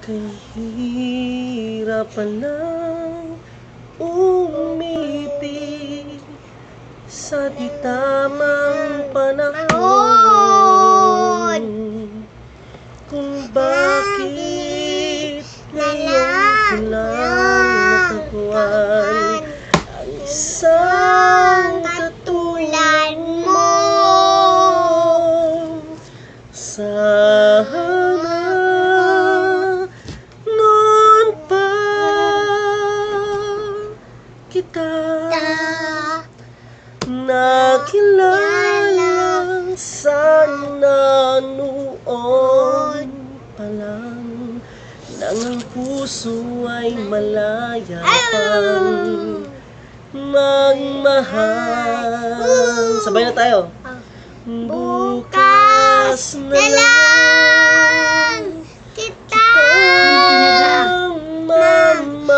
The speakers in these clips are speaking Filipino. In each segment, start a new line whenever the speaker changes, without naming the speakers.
Kahirap palang umibig sa di tamang panahon. Kung bakit ngayon ko lang natagpuan ang isang katulad mo. Sana noon pa kita nakilala, sana noon pa lang nang ang puso ay malaya pang magmahal. Sabay na tayo. Bukas na lang
kita
mamahalin,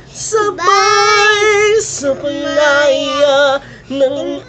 sabay sa paglaya ng